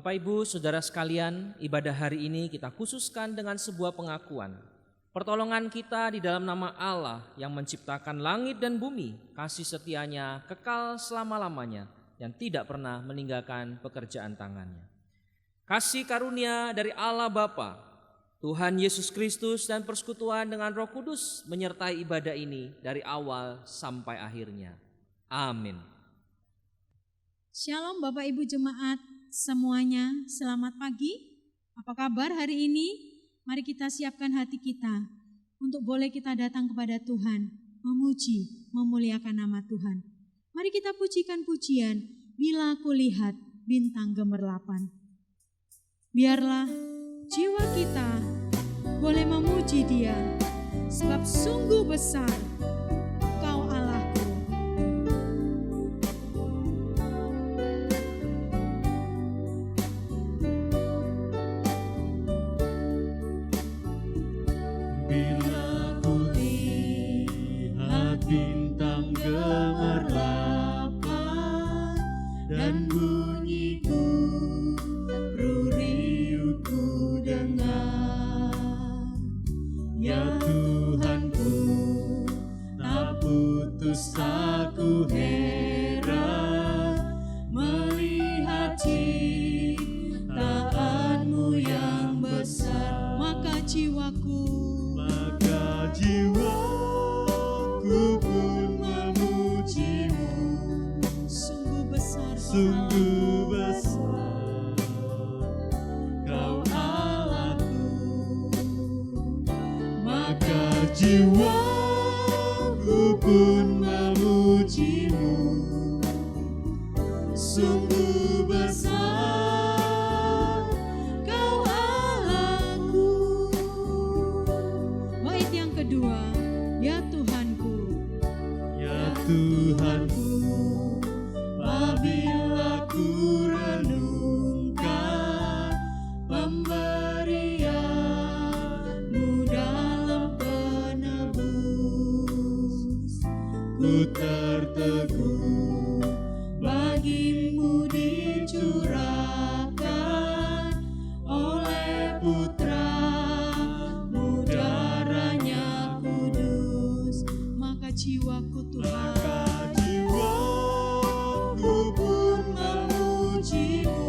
Bapak Ibu, Saudara sekalian, ibadah hari ini kita khususkan dengan sebuah pengakuan. Pertolongan kita di dalam nama Allah yang menciptakan langit dan bumi, kasih setianya kekal selama-lamanya yang tidak pernah meninggalkan pekerjaan tangannya. Kasih karunia dari Allah Bapa, Tuhan Yesus Kristus dan persekutuan dengan Roh Kudus menyertai ibadah ini dari awal sampai akhirnya. Amin. Shalom Bapak Ibu Jemaat semuanya, selamat pagi. Apa kabar hari ini? Mari kita siapkan hati kita untuk boleh kita datang kepada Tuhan, memuji, memuliakan nama Tuhan. Mari kita pujikan pujian, bila kulihat bintang gemerlapan. Biarlah jiwa kita boleh memuji Dia, sebab sungguh besar Kau Allahku. Bila kulihat bintang gemerlapan dan bunyi ruriu ku dengar, ya Tuhanku, tak putus aku heran melihat ciptaanmu yang besar. Maka jiwaku pun memujimu, sungguh besar sungguh besar Kau Allahku. Maka jiwaku pun memujimu, sungguh besar Kau Allahku. Bait yang kedua, ya Tuhanku. Ya Tuhanku, apabila ku renungkan pemberian-Mu dalam penebus, ku tertegun bagimu dicurahkan oleh Putra-Mu darahnya kudus. Maka jiwaku Tuhan, maka jiwaku pun memujimu,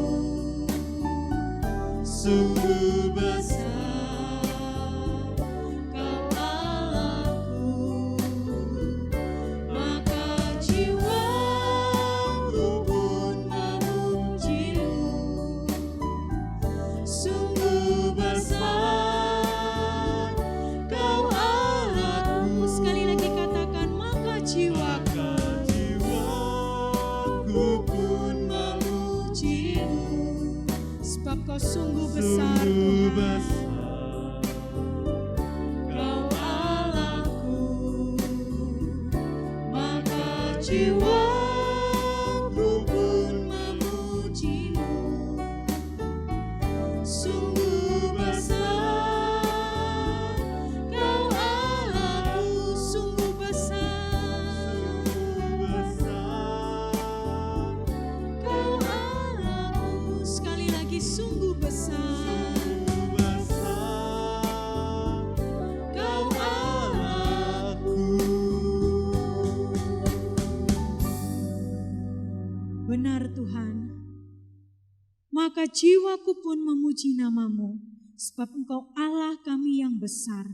sungguh besar Kau Allahku. Maka jiwaku pun memujimu, sungguh besar Kau Allahku. sekali lagi katakan, maka jiwaku. Maka jiwaku pun memujimu, Sebab Kau sungguh besar sungguh Tuhan. besar Kau Allahku. Maka jiwaku pun memujimu, sungguh besar Kau Allahku. Sungguh besar Sungguh besar Kau Allahku. Sekali lagi, sungguh besar Sungguh besar Kau Allahku. Benar Tuhan. Maka jiwaku pun memuji nama-Mu, sebab Engkau Allah kami yang besar.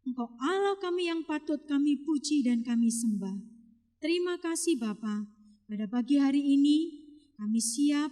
Engkau Allah kami yang patut kami puji dan kami sembah. Terima kasih Bapa. Pada pagi hari ini kami siap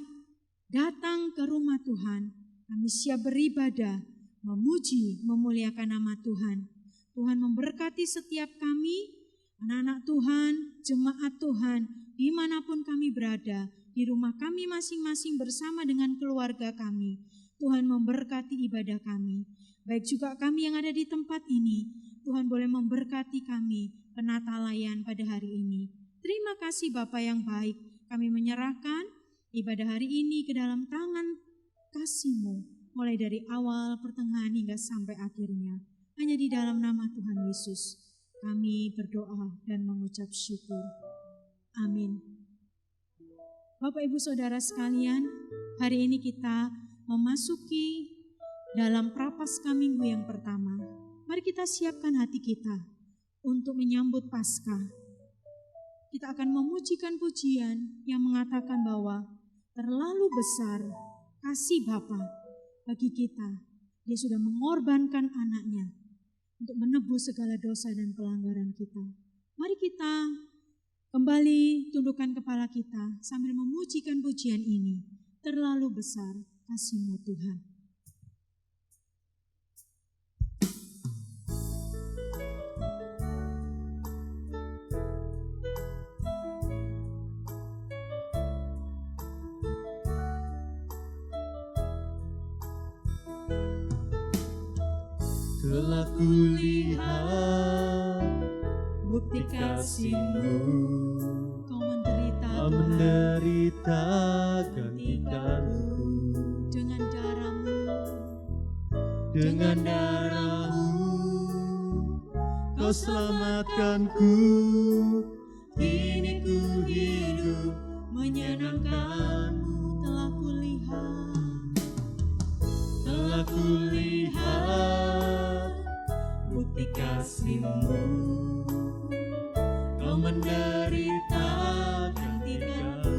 datang ke rumah Tuhan. Kami siap beribadah, memuji, memuliakan nama Tuhan. Tuhan memberkati setiap kami, anak-anak Tuhan, jemaat Tuhan, dimanapun kami berada, di rumah kami masing-masing bersama dengan keluarga kami. Tuhan memberkati ibadah kami. Baik juga kami yang ada di tempat ini, Tuhan boleh memberkati kami penata layan pada hari ini. Terima kasih Bapa yang baik, kami menyerahkan ibadah hari ini ke dalam tangan kasih-Mu, mulai dari awal, pertengahan hingga sampai akhirnya. Hanya di dalam nama Tuhan Yesus kami berdoa dan mengucap syukur. Amin. Bapak Ibu Saudara sekalian, hari ini kita memasuki dalam Prapaskah minggu yang pertama. Mari kita siapkan hati kita untuk menyambut Paskah. Kita akan memujikan pujian yang mengatakan bahwa terlalu besar kasih Bapa bagi kita. Dia sudah mengorbankan anaknya untuk menebus segala dosa dan pelanggaran kita. Mari kita kembali tundukkan kepala kita sambil memujikan pujian ini. Terlalu besar kasih-Mu Tuhan. Telah kulihat Bukti kasih-Mu, Kau menderita Kau Tuhan, menderita gantikanku. dengan darah-Mu, Dengan darah-Mu Kau selamatkanku. Kini ku hidup menyenangkan-Mu. Telah kulihat bukti kasih-Mu. Kau menderita gantikanku.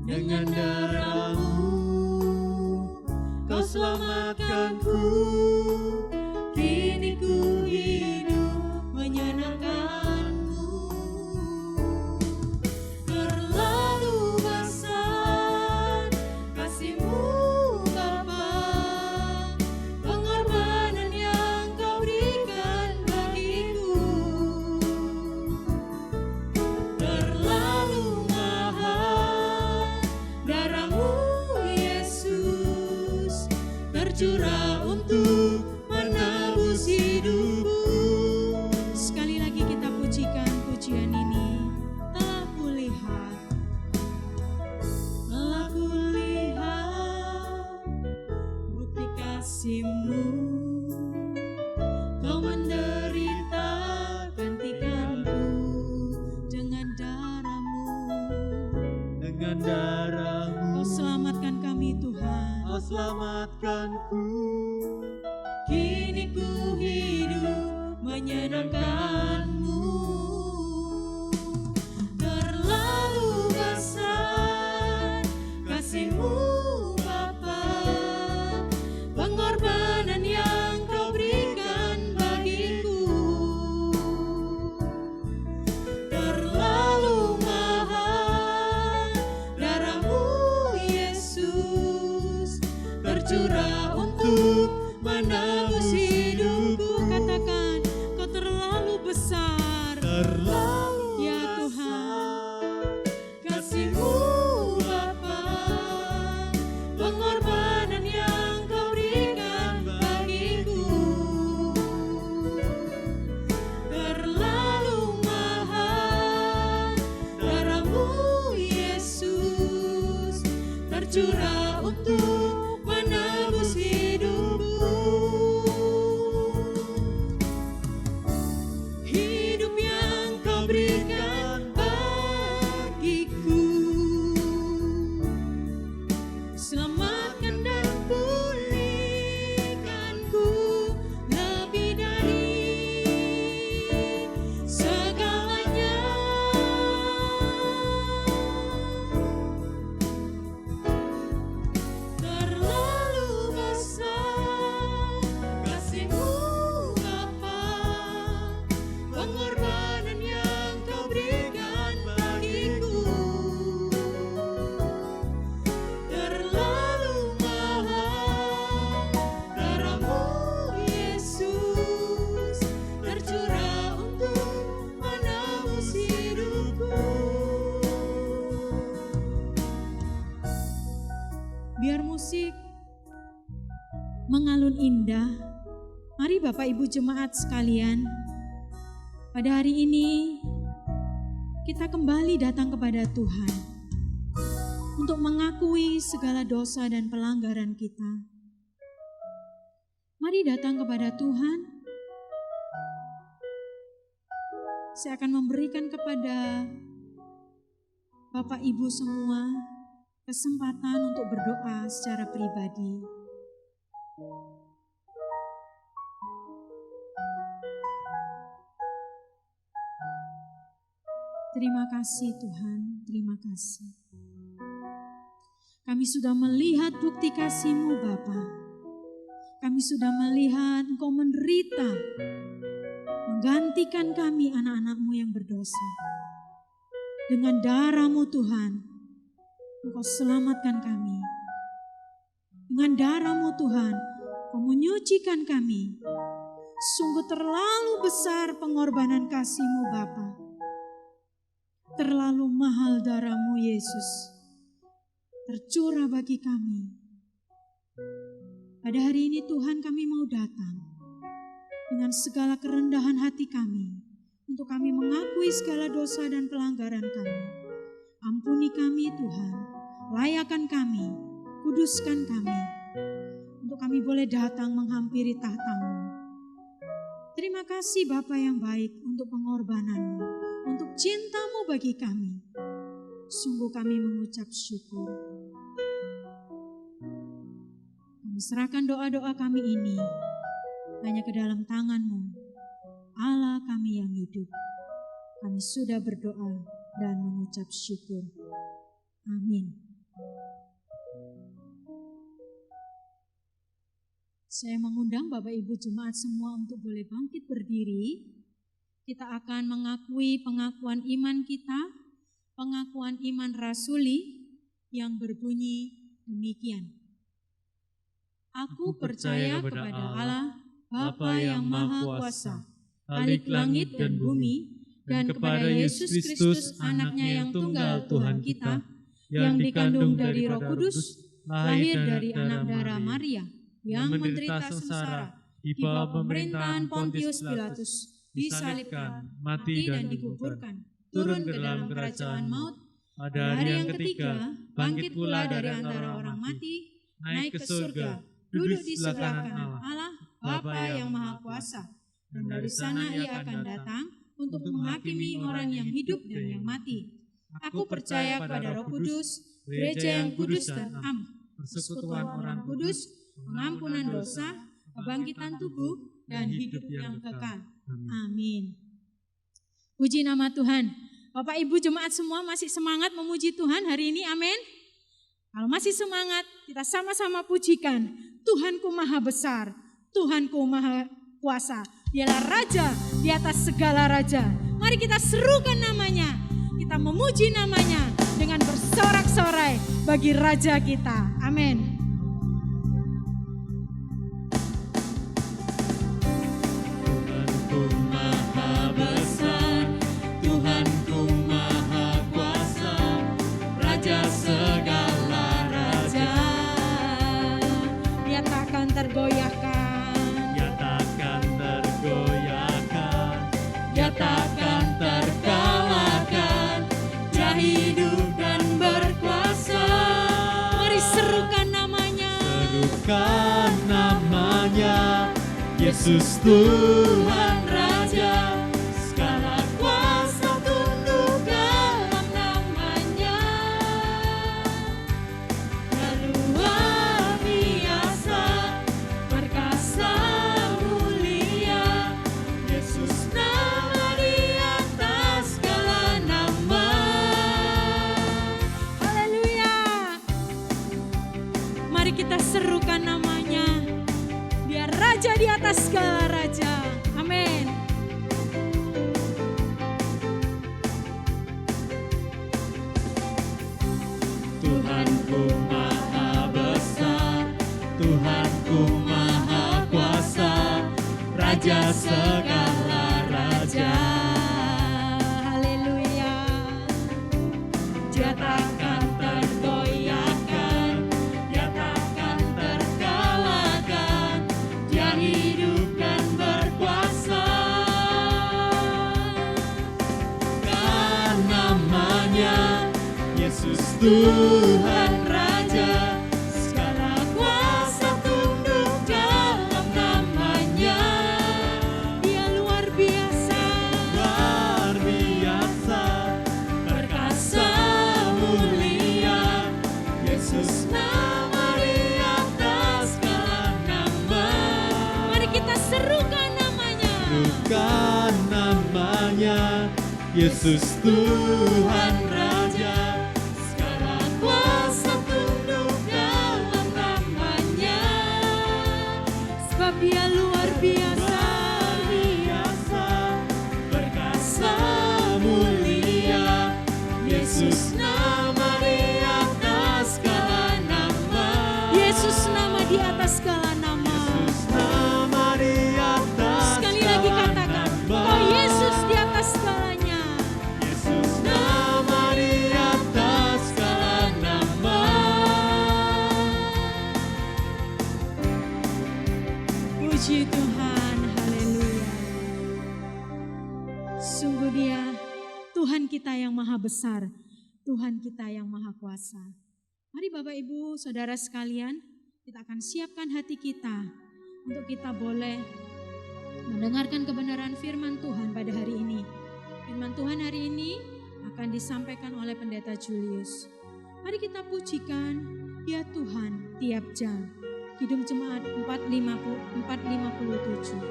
Dengan darah-Mu Kau selamatkanku. Kini ku hidup menyenangkan-Mu. Terlalu besar kasih-Mu Bapa, pengorbanan yang Kau berikan bagiku. Terlalu mahal darah-Mu Yesus, tercurah untuk menebus hidupku. Sekali lagi kita pujikan pujian ini. Telah kulihat bukti kasih-Mu. Kau menderita gantikanku dengan darah-Mu. dengan darah-Mu Kau selamatkan kami Tuhan. Kau selamatkanku. Kini ku hidup menyenangkan-Mu. Terlalu besar kasih-Mu Bapa, pengorbanan yang Kau berikan bagiku. Terlalu mahal darah-Mu Yesus, tercurah untuk menebus hidupku. Katakan, Kau terlalu besar. Terlalu Ya Tuhan, kasih-Mu Bapa, pengorbanan yang Kau berikan bagiku. Terlalu mahal darah-Mu Yesus, tercurah untuk menebus hidupku. Hidup yang Kau berikan bagiku, selamatkan dan pulihkanku lebih dari segalanya. Terlalu besar kasih-Mu Bapa, pengorbanan yang Kau berikan bagiku. Terlalu mahal darah-Mu Yesus, tercurah untuk menebus hidupku. Biar musik mengalun indah, mari Bapak Ibu jemaat sekalian, pada hari ini kita kembali datang kepada Tuhan untuk mengakui segala dosa dan pelanggaran kita. Mari datang kepada Tuhan. Saya akan memberikan kepada Bapak Ibu semua kesempatan untuk berdoa secara pribadi. Terima kasih Tuhan, terima kasih. Kami sudah melihat bukti kasih-Mu Bapa. Kami sudah melihat Engkau menderita, menggantikan kami anak-anak-Mu yang berdosa. Dengan darah-Mu Tuhan, Engkau selamatkan kami. Dengan darah-Mu Tuhan, Engkau menyucikan kami. Sungguh terlalu besar pengorbanan kasih-Mu Bapa. Terlalu mahal darah-Mu Yesus tercurah bagi kami. Pada hari ini Tuhan, kami mau datang dengan segala kerendahan hati kami untuk kami mengakui segala dosa dan pelanggaran kami. Ampuni kami Tuhan, layakan kami, kuduskan kami untuk kami boleh datang menghampiri tahta-Mu. Terima kasih Bapa yang baik untuk pengorbanan-Mu, untuk cinta-Mu bagi kami. Sungguh kami mengucap syukur. Kami serahkan doa-doa kami ini hanya ke dalam tangan-Mu, Allah kami yang hidup. Kami sudah berdoa dan mengucap syukur. Amin. Saya mengundang Bapak Ibu Jemaat semua untuk boleh bangkit berdiri. Kita akan mengakui pengakuan iman kita, pengakuan iman rasuli yang berbunyi demikian. Aku percaya kepada Allah, Bapa yang Maha Kuasa, Khalik langit dan bumi, dan kepada Yesus Kristus anaknya yang tunggal Tuhan kita, yang dikandung dari Roh Kudus, lahir dari anak darah Maria, yang menderita sengsara di bawah pemerintahan Pontius Pilatus, disalibkan, mati dan dikuburkan, turun ke dalam kerajaan maut, pada hari yang ketiga bangkit pula dari antara orang mati, naik ke surga, duduk di sebelah kanan Allah, Bapa yang Maha Kuasa, dan dari sana Ia akan datang untuk menghakimi orang yang hidup dan yang mati. Aku percaya kepada Roh Kudus, gereja yang kudus dan am, persekutuan orang kudus, pengampunan dosa, kebangkitan tubuh, dan hidup yang kekal. Amin. Puji nama Tuhan. Bapak Ibu Jemaat semua masih semangat memuji Tuhan hari ini, amin. Kalau masih semangat, kita sama-sama pujikan. Tuhanku maha besar, Tuhanku maha kuasa. Dialah Raja di atas segala raja. Mari kita serukan namanya, kita memuji namanya dengan bersorak-sorai bagi Raja kita. Amin. Tuhanku maha besar, Tuhanku maha kuasa, Raja segala raja. Dia takkan tergoyahkan, Dia takkan tergoyahkan, Dia takkan terkalahkan, Dia hidup dan berkuasa. mari serukan namanya. Serukan namanya, Yesus Tuhan Raja, segala kuasa tunduk dalam namanya. Dan luar biasa, Perkasa mulia, Yesus nama di atas segala nama. haleluya. Mari kita serukan namanya. Dia Raja di atas segala raja. Amin. Tuhanku maha besar, Tuhanku maha kuasa, Raja segala raja. Haleluya. Dia takkan tergoyahkan, Dia takkan terkalahkan, Dia hidup dan berkuasa. Dan namanya Yesus Tuhan Raja, segala kuasa tunduk dalam namanya. Dia luar biasa. Luar biasa, perkasa Taklukkan namanya, Yesus Tuhan Raja. Segala kuasa tunduk dalam namanya. Sebab Dia luar biasa, perkasa mulia. Yesus nama di atas segala nama. Yesus nama di atas segala nama. Nama di atas Sekali lagi katakan, oh Yesus di atas segalanya. Yesus nama di atas segala nama. Puji Tuhan, haleluya. Sungguh Dia Tuhan kita yang maha besar, Tuhan kita yang maha kuasa. Mari Bapak Ibu Saudara sekalian, kita akan siapkan hati kita untuk kita boleh mendengarkan kebenaran firman Tuhan pada hari ini. Firman Tuhan hari ini akan disampaikan oleh Pendeta Julius. Mari kita pujikan ya Tuhan tiap jam. Kidung Jemaat 457.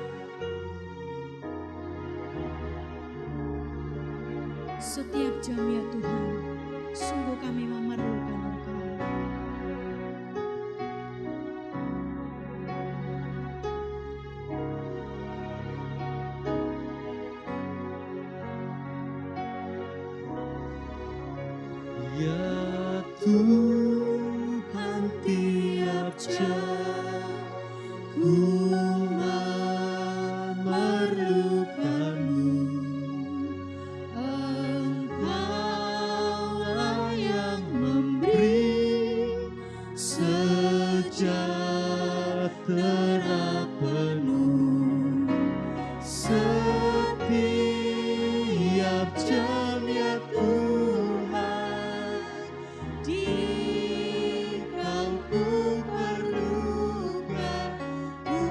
Setiap jam ya Tuhan, sungguh kami memerlukan Engkau. Ya Tuhan tiap jam ku memerlukan-Mu. Engkaulah yang memberi sejahtera penuh setiap jam ya Tuhan. Di Kau ku perlukan, ku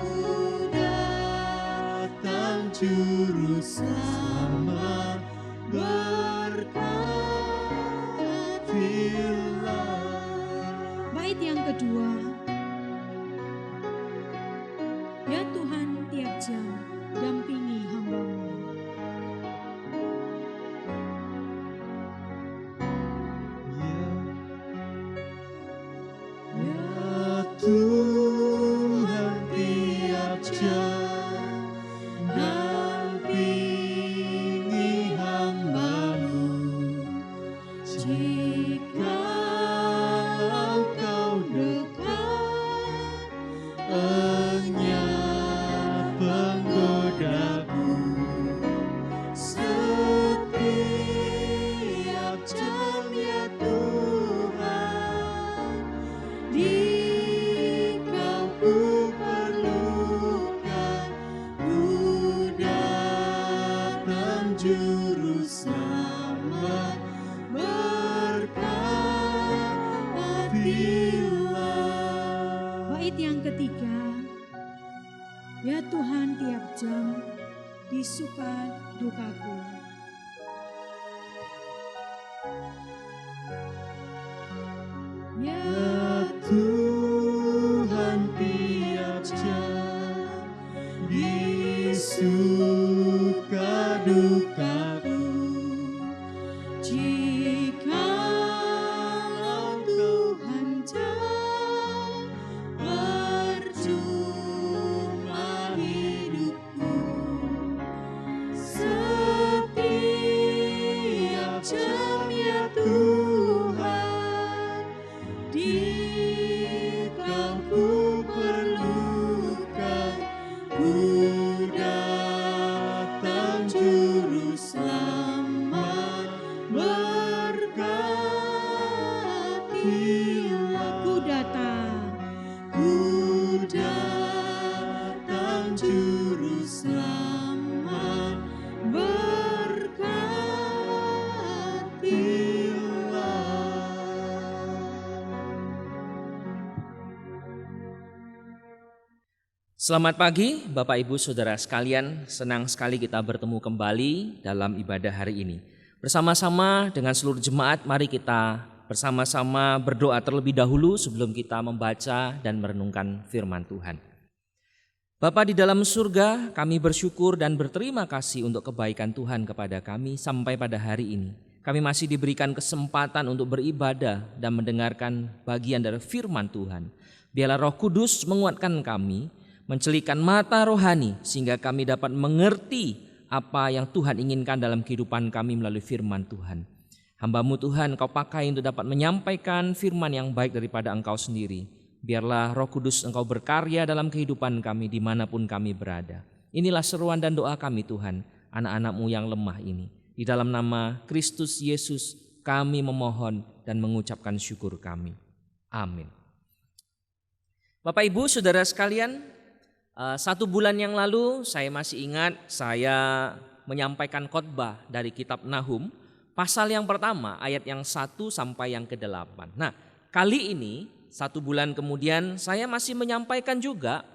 datang juru selamat, berkatilah. Bait yang kedua, ya Tuhan tiap jam dampingi hamba-Mu. Ya Tuhan tiap jam dampingi hamba-Mu. Jika Kau dekat, enyap penggodaku. Setiap jam ya Tuhan, di Kau ku perlukan, ku datang juru selamat, berkatilah. Bait yang ketiga, ya Tuhan tiap jam di suka dukaku. Ya Tuhan tiap jam di suka dukaku. Jikalau Tuhan jam percuma hidupku. Setiap jam ya Tuhan, di Kau ku perlukan, ku datang juru selamat, berkatilah. Ku datang juru selamat, berkatilah. Selamat pagi Bapak Ibu Saudara sekalian, senang sekali kita bertemu kembali dalam ibadah hari ini. Bersama-sama dengan seluruh jemaat, mari kita bersama-sama berdoa terlebih dahulu sebelum kita membaca dan merenungkan firman Tuhan. Bapa di dalam surga, kami bersyukur dan berterima kasih untuk kebaikan Tuhan kepada kami sampai pada hari ini. Kami masih diberikan kesempatan untuk beribadah dan mendengarkan bagian dari firman Tuhan. Biarlah Roh Kudus menguatkan kami, mencelikan mata rohani sehingga kami dapat mengerti apa yang Tuhan inginkan dalam kehidupan kami melalui firman Tuhan. Hamba-Mu Tuhan Engkau pakai untuk dapat menyampaikan firman yang baik daripada Engkau sendiri. Biarlah Roh Kudus Engkau berkarya dalam kehidupan kami dimanapun kami berada. Inilah seruan dan doa kami Tuhan, anak-anak-Mu yang lemah ini. Di dalam nama Kristus Yesus kami memohon dan mengucapkan syukur kami. Amin. Bapak Ibu Saudara sekalian, 1 bulan yang lalu saya masih ingat saya menyampaikan khotbah dari kitab Nahum. Pasal yang pertama ayat yang 1 sampai yang ke-8. Nah kali ini 1 bulan kemudian saya masih menyampaikan juga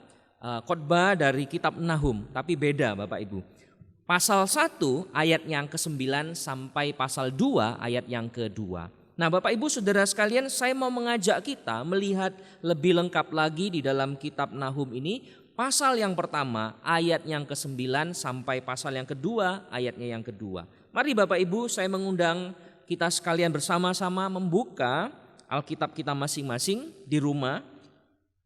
khotbah dari kitab Nahum. Tapi beda Bapak Ibu. Pasal 1 ayat yang ke-9 sampai pasal 2 ayat yang ke-2. Nah Bapak Ibu Saudara sekalian, saya mau mengajak kita melihat lebih lengkap lagi di dalam kitab Nahum ini. Pasal yang pertama ayat yang ke-9 sampai pasal yang kedua ayatnya yang kedua. Mari Bapak Ibu saya mengundang kita sekalian bersama-sama membuka Alkitab kita masing-masing di rumah.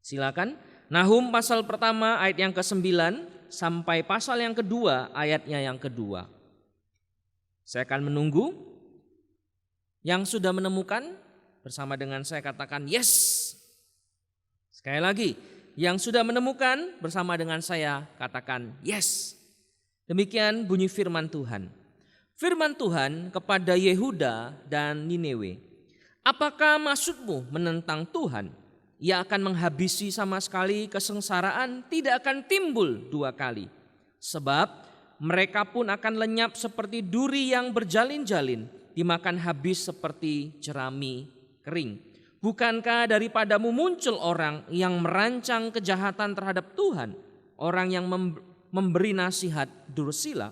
Silakan. Nahum pasal pertama ayat yang ke-9 sampai pasal yang kedua ayatnya yang kedua. Saya akan menunggu. Yang sudah menemukan bersama dengan saya katakan yes. Sekali lagi, yang sudah menemukan bersama dengan saya katakan yes. Demikian bunyi firman Tuhan. Firman Tuhan kepada Yehuda dan Niniwe. Apakah maksudmu menentang Tuhan? Ia akan menghabisi sama sekali kesengsaraan, tidak akan timbul 2 kali. Sebab mereka pun akan lenyap seperti duri yang berjalin-jalin, dimakan habis seperti jerami kering. Bukankah daripadamu muncul orang yang merancang kejahatan terhadap Tuhan, orang yang memberi nasihat dursila?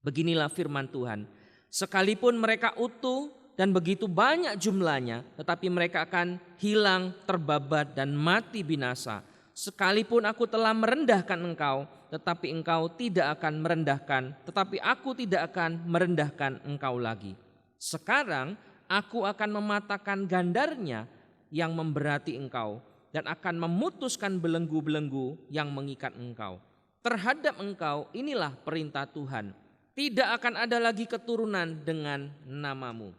Beginilah firman Tuhan, sekalipun mereka utuh dan begitu banyak jumlahnya, tetapi mereka akan hilang, terbabat dan mati binasa. Sekalipun aku telah merendahkan engkau, tetapi engkau tidak akan merendahkan, tetapi aku tidak akan merendahkan engkau lagi. Sekarang aku akan mematahkan gandarnya yang memberati engkau dan akan memutuskan belenggu-belenggu yang mengikat engkau. Terhadap engkau inilah perintah Tuhan. Tidak akan ada lagi keturunan dengan namamu.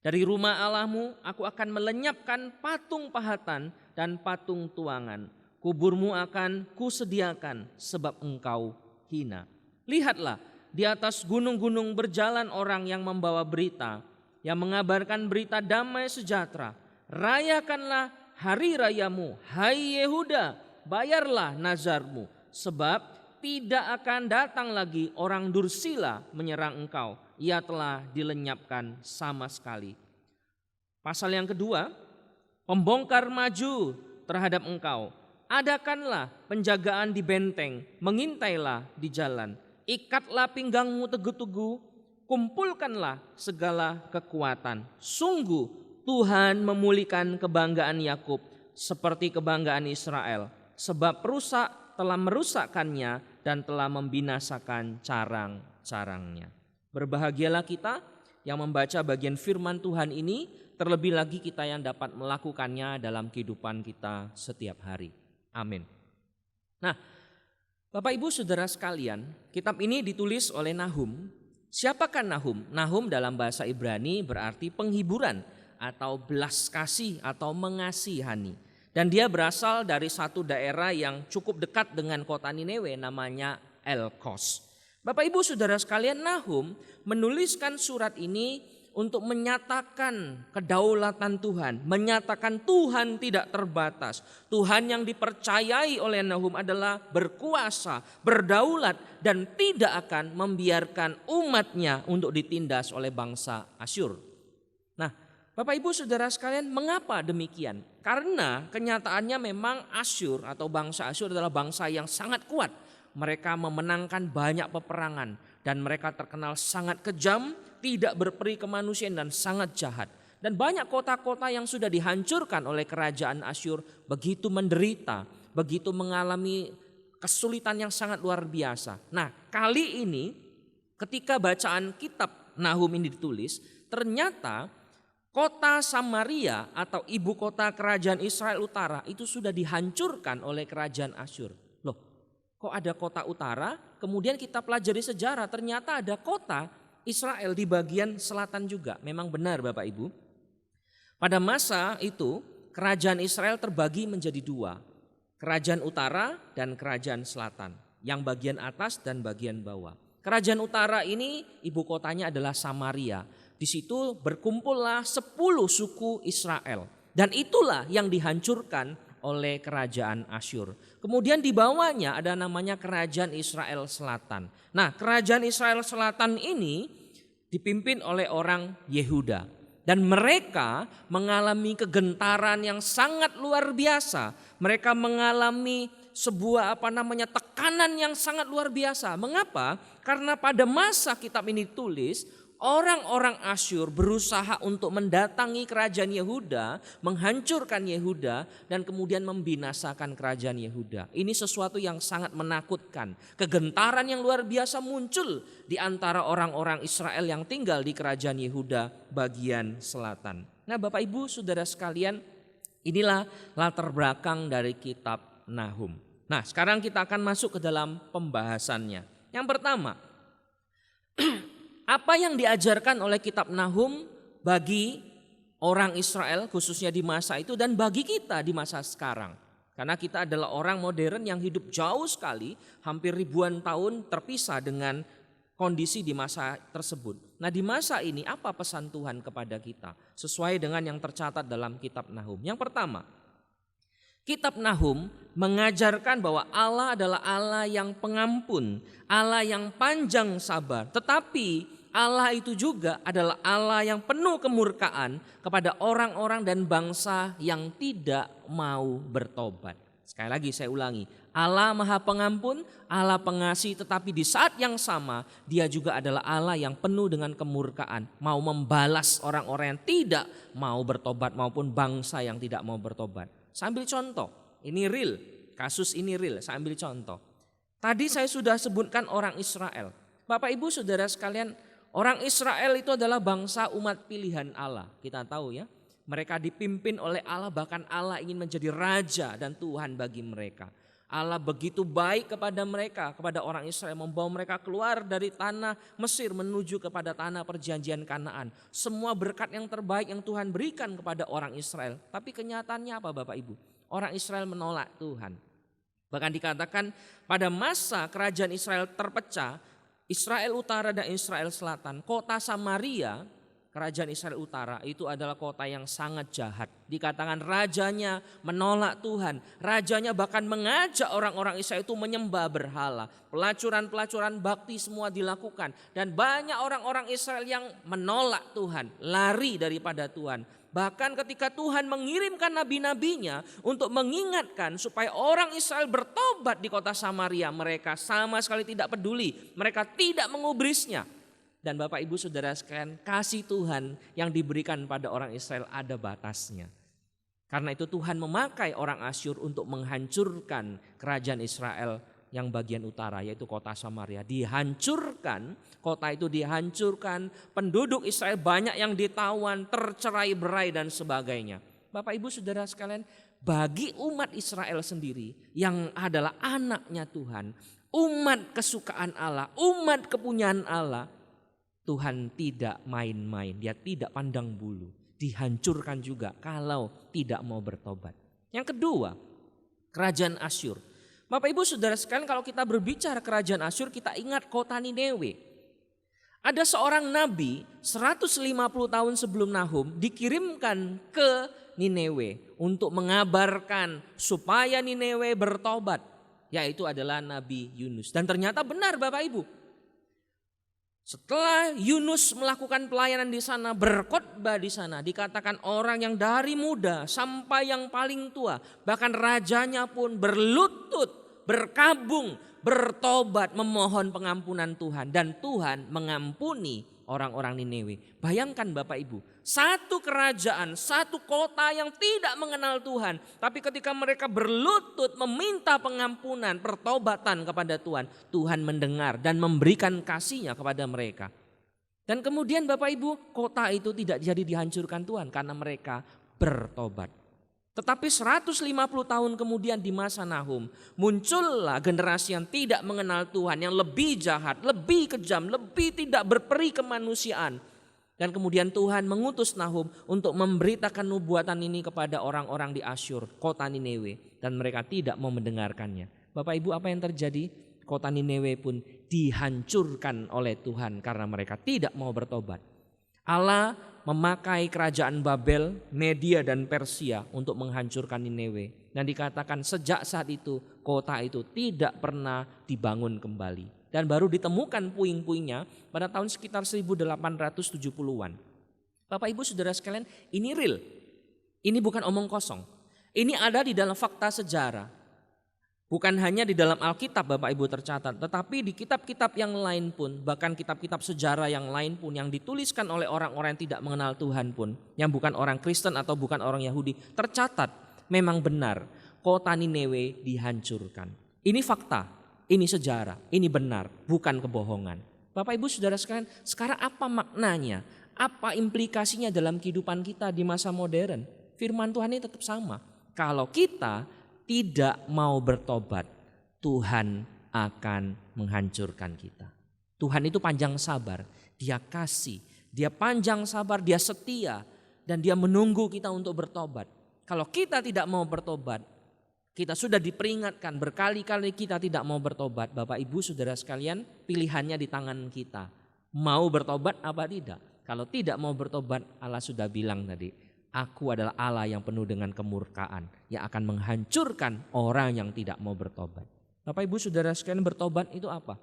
Dari rumah Allahmu aku akan melenyapkan patung pahatan dan patung tuangan. Kuburmu akan kusediakan sebab engkau hina. Lihatlah, di atas gunung-gunung berjalan orang yang membawa berita, yang mengabarkan berita damai sejahtera. Rayakanlah hari rayamu, hai Yehuda, bayarlah nazarmu, sebab tidak akan datang lagi orang dursila menyerang engkau. Ia telah dilenyapkan sama sekali. Pasal yang kedua, pembongkar maju terhadap engkau. Adakanlah penjagaan di benteng, mengintailah di jalan. Ikatlah pinggangmu teguh-teguh, kumpulkanlah segala kekuatan. Sungguh Tuhan memulihkan kebanggaan Yakub seperti kebanggaan Israel. Sebab perusak telah merusakkannya dan telah membinasakan carang-carangnya. Berbahagialah kita yang membaca bagian firman Tuhan ini, terlebih lagi kita yang dapat melakukannya dalam kehidupan kita setiap hari. Amin. Nah, Bapak Ibu Saudara sekalian, kitab ini ditulis oleh Nahum. Siapakah Nahum? Nahum dalam bahasa Ibrani berarti penghiburan atau belas kasih atau mengasihani. Dan dia berasal dari satu daerah yang cukup dekat dengan kota Niniwe, namanya Elkos. Bapak Ibu Saudara sekalian, Nahum menuliskan surat ini untuk menyatakan kedaulatan Tuhan, menyatakan Tuhan tidak terbatas. Tuhan yang dipercayai oleh Nahum adalah berkuasa, berdaulat dan tidak akan membiarkan umatnya untuk ditindas oleh bangsa Asyur. Nah, Bapak Ibu Saudara sekalian, mengapa demikian? Karena kenyataannya memang Asyur atau bangsa Asyur adalah bangsa yang sangat kuat. Mereka memenangkan banyak peperangan dan mereka terkenal sangat kejam, tidak berperi kemanusiaan dan sangat jahat. Dan banyak kota-kota yang sudah dihancurkan oleh kerajaan Asyur begitu menderita, begitu mengalami kesulitan yang sangat luar biasa. Nah, kali ini ketika bacaan kitab Nahum ini ditulis, ternyata kota Samaria atau ibu kota kerajaan Israel Utara itu sudah dihancurkan oleh kerajaan Asyur. Loh, kok ada kota utara? Kemudian kita pelajari sejarah, ternyata ada kota Israel di bagian selatan juga. Memang benar Bapak Ibu. Pada masa itu kerajaan Israel terbagi menjadi dua. Kerajaan utara dan kerajaan selatan. Yang bagian atas dan bagian bawah. Kerajaan utara ini ibu kotanya adalah Samaria. Di situ berkumpullah 10 suku Israel. Dan itulah yang dihancurkan oleh kerajaan Asyur. Kemudian di bawahnya ada namanya kerajaan Israel Selatan. Nah, kerajaan Israel Selatan ini dipimpin oleh orang Yehuda. Dan mereka mengalami kegentaran yang sangat luar biasa. Mereka mengalami sebuah tekanan yang sangat luar biasa. Mengapa? Karena pada masa kitab ini tulis, orang-orang Asyur berusaha untuk mendatangi kerajaan Yehuda, menghancurkan Yehuda dan kemudian membinasakan kerajaan Yehuda. Ini sesuatu yang sangat menakutkan. Kegentaran yang luar biasa muncul di antara orang-orang Israel yang tinggal di kerajaan Yehuda bagian selatan. Nah, Bapak Ibu, Saudara sekalian, inilah latar belakang dari kitab Nahum. Nah, sekarang kita akan masuk ke dalam pembahasannya. Yang pertama, apa yang diajarkan oleh kitab Nahum bagi orang Israel khususnya di masa itu dan bagi kita di masa sekarang. Karena kita adalah orang modern yang hidup jauh sekali, hampir ribuan tahun terpisah dengan kondisi di masa tersebut. Nah, di masa ini apa pesan Tuhan kepada kita sesuai dengan yang tercatat dalam kitab Nahum? Yang pertama, kitab Nahum mengajarkan bahwa Allah adalah Allah yang pengampun, Allah yang panjang sabar. Tetapi Allah itu juga adalah Allah yang penuh kemurkaan kepada orang-orang dan bangsa yang tidak mau bertobat. Sekali lagi saya ulangi, Allah Maha Pengampun, Allah Pengasih, tetapi di saat yang sama Dia juga adalah Allah yang penuh dengan kemurkaan, mau membalas orang-orang yang tidak mau bertobat maupun bangsa yang tidak mau bertobat. Saya ambil contoh, ini real, kasus ini real, saya ambil contoh. Tadi saya sudah sebutkan orang Israel. Bapak Ibu Saudara sekalian, orang Israel itu adalah bangsa umat pilihan Allah. Kita tahu ya, mereka dipimpin oleh Allah, bahkan Allah ingin menjadi raja dan Tuhan bagi mereka. Allah begitu baik kepada mereka, kepada orang Israel, membawa mereka keluar dari tanah Mesir menuju kepada tanah perjanjian Kanaan. Semua berkat yang terbaik yang Tuhan berikan kepada orang Israel. Tapi kenyataannya apa Bapak Ibu? Orang Israel menolak Tuhan. Bahkan dikatakan pada masa kerajaan Israel terpecah, Israel Utara dan Israel Selatan, kota Samaria, kerajaan Israel Utara itu adalah kota yang sangat jahat. Dikatakan rajanya menolak Tuhan. Rajanya bahkan mengajak orang-orang Israel itu menyembah berhala. Pelacuran-pelacuran bakti semua dilakukan. Dan banyak orang-orang Israel yang menolak Tuhan, lari daripada Tuhan. Bahkan ketika Tuhan mengirimkan nabi-nabinya untuk mengingatkan supaya orang Israel bertobat di kota Samaria, mereka sama sekali tidak peduli. Mereka tidak mengubrisnya. Dan Bapak Ibu Saudara sekalian, kasih Tuhan yang diberikan pada orang Israel ada batasnya. Karena itu Tuhan memakai orang Asyur untuk menghancurkan kerajaan Israel yang bagian utara, yaitu kota Samaria. Dihancurkan, kota itu dihancurkan, penduduk Israel banyak yang ditawan, tercerai-berai dan sebagainya. Bapak Ibu Saudara sekalian, bagi umat Israel sendiri yang adalah anaknya Tuhan, umat kesukaan Allah, umat kepunyaan Allah, Tuhan tidak main-main, Dia tidak pandang bulu, dihancurkan juga kalau tidak mau bertobat. Yang kedua, kerajaan Asyur. Bapak Ibu Saudara sekalian, kalau kita berbicara kerajaan Asyur, kita ingat kota Niniwe. Ada seorang nabi 150 tahun sebelum Nahum dikirimkan ke Niniwe untuk mengabarkan supaya Niniwe bertobat, yaitu adalah Nabi Yunus. Dan ternyata benar Bapak Ibu. Setelah Yunus melakukan pelayanan di sana, berkhotbah di sana, dikatakan orang yang dari muda sampai yang paling tua, bahkan rajanya pun berlutut, berkabung, bertobat, memohon pengampunan Tuhan. Dan Tuhan mengampuni orang-orang Niniwe. Bayangkan Bapak Ibu, satu kerajaan, satu kota yang tidak mengenal Tuhan. Tapi ketika mereka berlutut meminta pengampunan, pertobatan kepada Tuhan, Tuhan mendengar dan memberikan kasih-Nya kepada mereka. Dan kemudian Bapak Ibu, kota itu tidak jadi dihancurkan Tuhan karena mereka bertobat. Tetapi 150 tahun kemudian di masa Nahum, muncullah generasi yang tidak mengenal Tuhan, yang lebih jahat, lebih kejam, lebih tidak berperi kemanusiaan. Dan kemudian Tuhan mengutus Nahum untuk memberitakan nubuatan ini kepada orang-orang di Asyur, kota Niniwe. Dan mereka tidak mau mendengarkannya. Bapak Ibu, apa yang terjadi? Kota Niniwe pun dihancurkan oleh Tuhan karena mereka tidak mau bertobat. Allah memakai kerajaan Babel, Media dan Persia untuk menghancurkan Niniwe. Dan dikatakan sejak saat itu kota itu tidak pernah dibangun kembali. Dan baru ditemukan puing-puingnya pada tahun sekitar 1870-an. Bapak Ibu Saudara sekalian, ini real. Ini bukan omong kosong. Ini ada di dalam fakta sejarah. Bukan hanya di dalam Alkitab Bapak Ibu tercatat, tetapi di kitab-kitab yang lain pun, bahkan kitab-kitab sejarah yang lain pun yang dituliskan oleh orang-orang yang tidak mengenal Tuhan pun, yang bukan orang Kristen atau bukan orang Yahudi, tercatat memang benar kota Niniwe dihancurkan. Ini fakta, ini sejarah, ini benar, bukan kebohongan. Bapak Ibu Saudara sekalian, sekarang apa maknanya? Apa implikasinya dalam kehidupan kita di masa modern? Firman Tuhan ini tetap sama. Kalau kita tidak mau bertobat, Tuhan akan menghancurkan kita. Tuhan itu panjang sabar, Dia kasih, Dia panjang sabar, Dia setia, dan Dia menunggu kita untuk bertobat. Kalau kita tidak mau bertobat, kita sudah diperingatkan berkali-kali kita tidak mau bertobat. Bapak Ibu Saudara sekalian, pilihannya di tangan kita. Mau bertobat apa tidak? Kalau tidak mau bertobat, Allah sudah bilang tadi, Aku adalah Allah yang penuh dengan kemurkaan, yang akan menghancurkan orang yang tidak mau bertobat. Bapak Ibu Saudara sekalian, bertobat itu apa?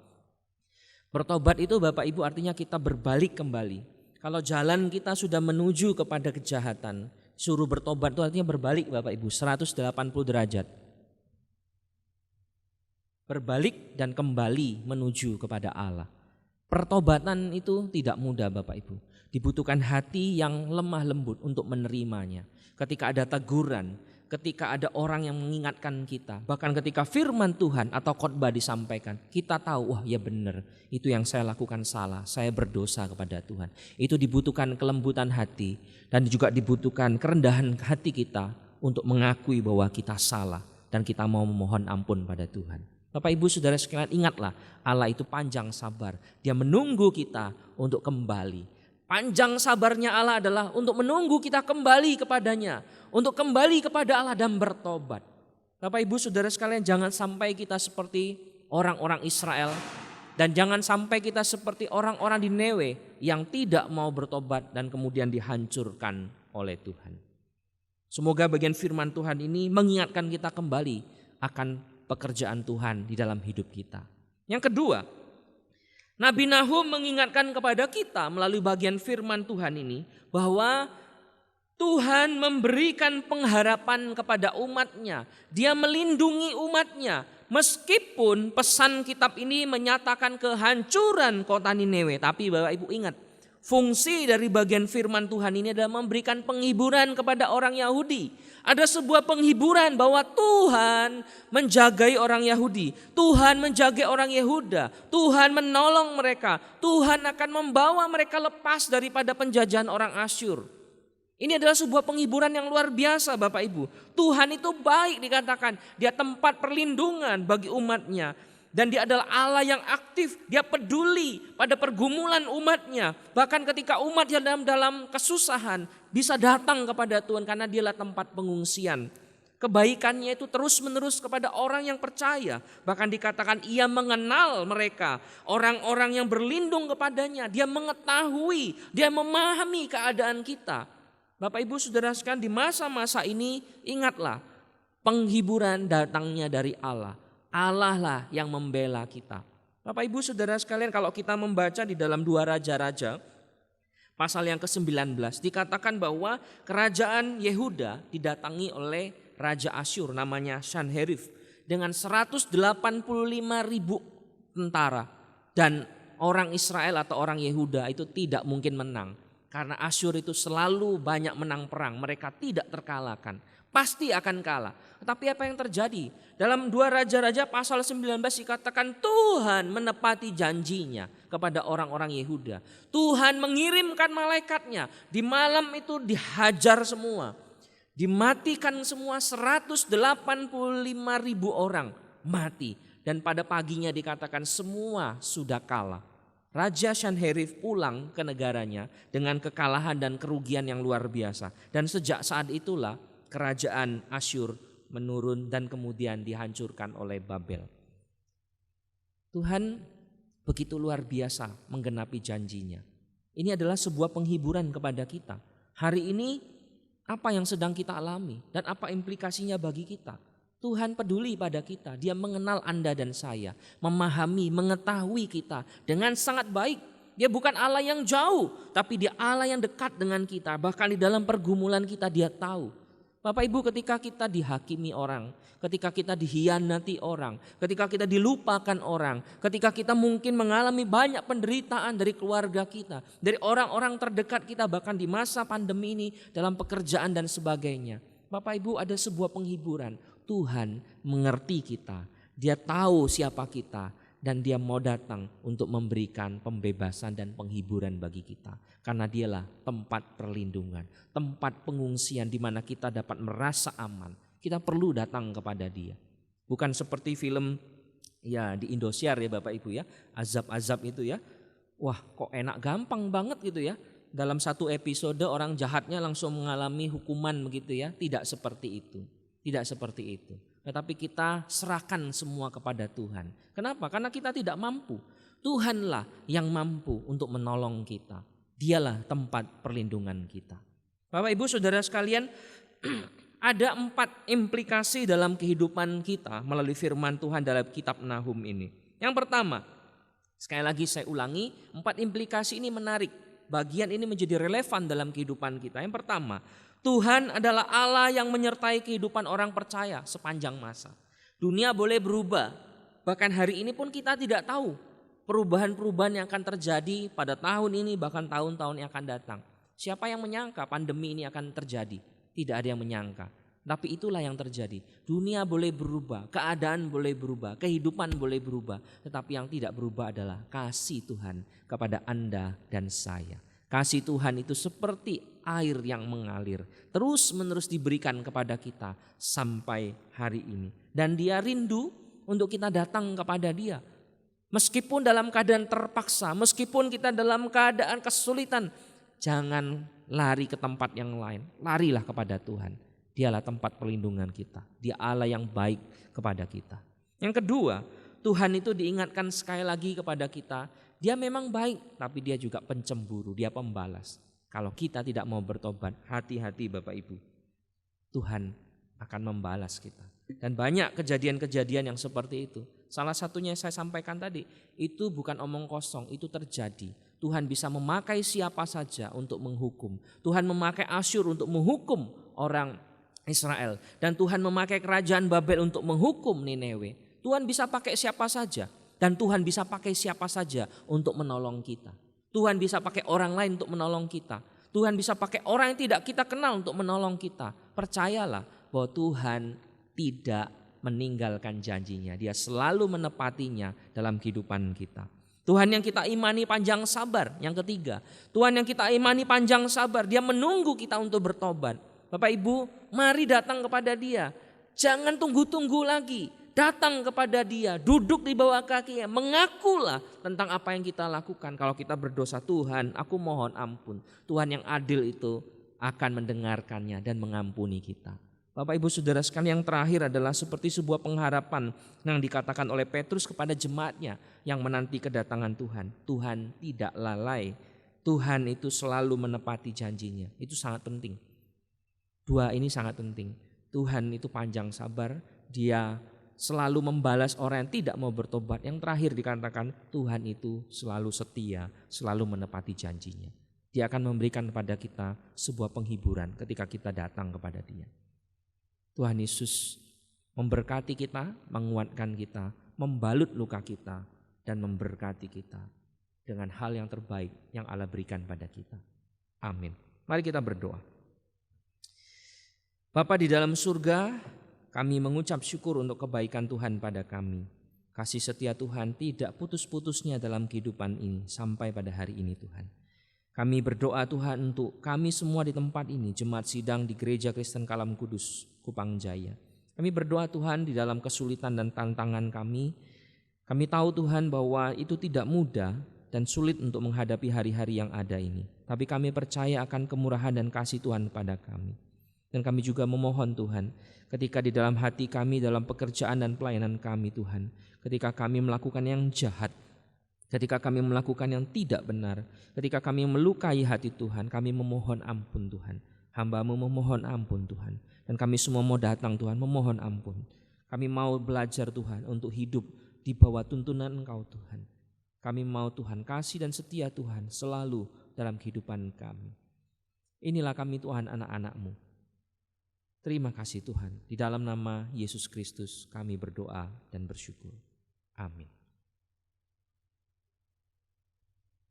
Bertobat itu Bapak Ibu artinya kita berbalik kembali. Kalau jalan kita sudah menuju kepada kejahatan, suruh bertobat itu artinya berbalik Bapak Ibu, 180 derajat. Berbalik dan kembali menuju kepada Allah. Pertobatan itu tidak mudah Bapak Ibu. Dibutuhkan hati yang lemah lembut untuk menerimanya. Ketika ada teguran, ketika ada orang yang mengingatkan kita, bahkan ketika firman Tuhan atau khotbah disampaikan, kita tahu, wah ya benar, itu yang saya lakukan salah, saya berdosa kepada Tuhan. Itu dibutuhkan kelembutan hati dan juga dibutuhkan kerendahan hati kita untuk mengakui bahwa kita salah dan kita mau memohon ampun pada Tuhan. Bapak Ibu Saudara sekalian, ingatlah Allah itu panjang sabar. Dia menunggu kita untuk kembali. Panjang sabarnya Allah adalah untuk menunggu kita kembali kepadanya. Untuk kembali kepada Allah dan bertobat. Bapak Ibu Saudara sekalian, jangan sampai kita seperti orang-orang Israel. Dan jangan sampai kita seperti orang-orang di Niniwe yang tidak mau bertobat dan kemudian dihancurkan oleh Tuhan. Semoga bagian firman Tuhan ini mengingatkan kita kembali akan pekerjaan Tuhan di dalam hidup kita. Yang kedua, Nabi Nahum mengingatkan kepada kita melalui bagian firman Tuhan ini bahwa Tuhan memberikan pengharapan kepada umatnya. Dia melindungi umatnya. Meskipun pesan kitab ini menyatakan kehancuran kota Niniwe. Tapi Bapak Ibu ingat, fungsi dari bagian firman Tuhan ini adalah memberikan penghiburan kepada orang Yahudi. Ada sebuah penghiburan bahwa Tuhan menjagai orang Yahudi. Tuhan menjagai orang Yehuda. Tuhan menolong mereka. Tuhan akan membawa mereka lepas daripada penjajahan orang Asyur. Ini adalah sebuah penghiburan yang luar biasa Bapak Ibu. Tuhan itu baik dikatakan. Dia tempat perlindungan bagi umatnya. Dan dia adalah Allah yang aktif, dia peduli pada pergumulan umatnya. Bahkan ketika umat dalam kesusahan bisa datang kepada Tuhan karena dialah tempat pengungsian. Kebaikannya itu terus menerus kepada orang yang percaya. Bahkan dikatakan ia mengenal mereka, orang-orang yang berlindung kepadanya. Dia mengetahui, dia memahami keadaan kita. Bapak Ibu Saudara sekalian, di masa-masa ini ingatlah penghiburan datangnya dari Allah. Allah lah yang membela kita. Bapak Ibu Saudara sekalian, kalau kita membaca di dalam 2 Raja-Raja pasal yang ke-19 dikatakan bahwa kerajaan Yehuda didatangi oleh Raja Asyur namanya Sanherib dengan 185.000 tentara dan orang Israel atau orang Yehuda itu tidak mungkin menang. Karena Asyur itu selalu banyak menang perang, mereka tidak terkalahkan. Pasti akan kalah. Tetapi apa yang terjadi? Dalam 2 Raja-Raja pasal 19 dikatakan Tuhan menepati janjinya kepada orang-orang Yehuda. Tuhan mengirimkan malaikatnya. Di malam itu dihajar semua. Dimatikan semua 185.000 orang mati. Dan pada paginya dikatakan semua sudah kalah. Raja Sanherib pulang ke negaranya dengan kekalahan dan kerugian yang luar biasa. Dan sejak saat itulah kerajaan Asyur menurun dan kemudian dihancurkan oleh Babel. Tuhan begitu luar biasa menggenapi janjinya. Ini adalah sebuah penghiburan kepada kita. Hari ini apa yang sedang kita alami dan apa implikasinya bagi kita? Tuhan peduli pada kita, Dia mengenal Anda dan saya, memahami, mengetahui kita dengan sangat baik. Dia bukan Allah yang jauh, tapi Dia Allah yang dekat dengan kita. Bahkan di dalam pergumulan kita Dia tahu. Bapak Ibu, ketika kita dihakimi orang, ketika kita dihianati orang, ketika kita dilupakan orang, ketika kita mungkin mengalami banyak penderitaan dari keluarga kita, dari orang-orang terdekat kita, bahkan di masa pandemi ini dalam pekerjaan dan sebagainya. Bapak Ibu, ada sebuah penghiburan. Tuhan mengerti kita, Dia tahu siapa kita, dan Dia mau datang untuk memberikan pembebasan dan penghiburan bagi kita. Karena Dialah tempat perlindungan, tempat pengungsian di mana kita dapat merasa aman. Kita perlu datang kepada Dia. Bukan seperti film ya di Indosiar ya Bapak Ibu ya, azab-azab itu ya. Wah, kok enak gampang banget gitu ya. Dalam satu episode orang jahatnya langsung mengalami hukuman begitu ya. Tidak seperti itu. Tidak seperti itu. Tetapi kita serahkan semua kepada Tuhan. Kenapa? Karena kita tidak mampu. Tuhanlah yang mampu untuk menolong kita. Dialah tempat perlindungan kita. Bapak Ibu Saudara sekalian, ada 4 implikasi dalam kehidupan kita melalui firman Tuhan dalam kitab Nahum ini. Yang pertama, sekali lagi saya ulangi, 4 implikasi ini menarik. Bagian ini menjadi relevan dalam kehidupan kita. Yang pertama, Tuhan adalah Allah yang menyertai kehidupan orang percaya sepanjang masa. Dunia boleh berubah, bahkan hari ini pun kita tidak tahu perubahan-perubahan yang akan terjadi pada tahun ini bahkan tahun-tahun yang akan datang. Siapa yang menyangka pandemi ini akan terjadi? Tidak ada yang menyangka. Tapi itulah yang terjadi. Dunia boleh berubah, keadaan boleh berubah, kehidupan boleh berubah. Tetapi yang tidak berubah adalah kasih Tuhan kepada Anda dan saya. Kasih Tuhan itu seperti air yang mengalir, terus menerus diberikan kepada kita sampai hari ini. Dan Dia rindu untuk kita datang kepada Dia. Meskipun dalam keadaan terpaksa, meskipun kita dalam keadaan kesulitan, jangan lari ke tempat yang lain. Larilah kepada Tuhan. Dialah tempat perlindungan kita. Dia Allah yang baik kepada kita. Yang kedua, Tuhan itu diingatkan sekali lagi kepada kita. Dia memang baik, tapi Dia juga pencemburu, Dia pembalas. Kalau kita tidak mau bertobat, hati-hati Bapak Ibu. Tuhan akan membalas kita. Dan banyak kejadian-kejadian yang seperti itu. Salah satunya yang saya sampaikan tadi, itu bukan omong kosong, itu terjadi. Tuhan bisa memakai siapa saja untuk menghukum. Tuhan memakai Asyur untuk menghukum orang Israel. Dan Tuhan memakai kerajaan Babel untuk menghukum Nineve. Tuhan bisa pakai siapa saja. Dan Tuhan bisa pakai siapa saja untuk menolong kita. Tuhan bisa pakai orang lain untuk menolong kita. Tuhan bisa pakai orang yang tidak kita kenal untuk menolong kita. Percayalah bahwa Tuhan tidak meninggalkan janjinya. Dia selalu menepatinya dalam kehidupan kita. Tuhan yang kita imani panjang sabar. Yang ketiga, Tuhan yang kita imani panjang sabar. Dia menunggu kita untuk bertobat. Bapak Ibu, mari datang kepada Dia. Jangan tunggu-tunggu lagi. Datang kepada Dia, duduk di bawah kakinya, mengakulah tentang apa yang kita lakukan. Kalau kita berdosa, Tuhan, aku mohon ampun. Tuhan yang adil itu akan mendengarkannya dan mengampuni kita. Bapak Ibu Saudara sekalian, yang terakhir adalah seperti sebuah pengharapan yang dikatakan oleh Petrus kepada jemaatnya yang menanti kedatangan Tuhan. Tuhan tidak lalai. Tuhan itu selalu menepati janjinya. Itu sangat penting. 2 ini sangat penting. Tuhan itu panjang sabar, Dia selalu membalas orang yang tidak mau bertobat. Yang terakhir dikatakan Tuhan itu selalu setia, selalu menepati janjinya. Dia akan memberikan kepada kita sebuah penghiburan ketika kita datang kepada Dia. Tuhan Yesus memberkati kita, menguatkan kita, membalut luka kita, dan memberkati kita. dengan hal yang terbaik yang Allah berikan pada kita. Amin. Mari kita berdoa. Bapa di dalam surga, kami mengucap syukur untuk kebaikan Tuhan pada kami. Kasih setia Tuhan tidak putus-putusnya dalam kehidupan ini sampai pada hari ini Tuhan. Kami berdoa Tuhan untuk kami semua di tempat ini, jemaat sidang di Gereja Kristen Kalam Kudus, Kupang Jaya. Kami berdoa Tuhan di dalam kesulitan dan tantangan kami. Kami tahu Tuhan bahwa itu tidak mudah dan sulit untuk menghadapi hari-hari yang ada ini. Tapi kami percaya akan kemurahan dan kasih Tuhan pada kami. Dan kami juga memohon Tuhan, ketika di dalam hati kami, dalam pekerjaan dan pelayanan kami Tuhan, ketika kami melakukan yang jahat, ketika kami melakukan yang tidak benar, ketika kami melukai hati Tuhan, kami memohon ampun Tuhan. Hamba-Mu memohon ampun Tuhan. Dan kami semua mau datang Tuhan, memohon ampun. Kami mau belajar Tuhan untuk hidup di bawah tuntunan Engkau Tuhan. Kami mau Tuhan kasih dan setia Tuhan selalu dalam kehidupan kami. Inilah kami Tuhan, anak-anak-Mu. Terima kasih Tuhan, di dalam nama Yesus Kristus kami berdoa dan bersyukur. Amin.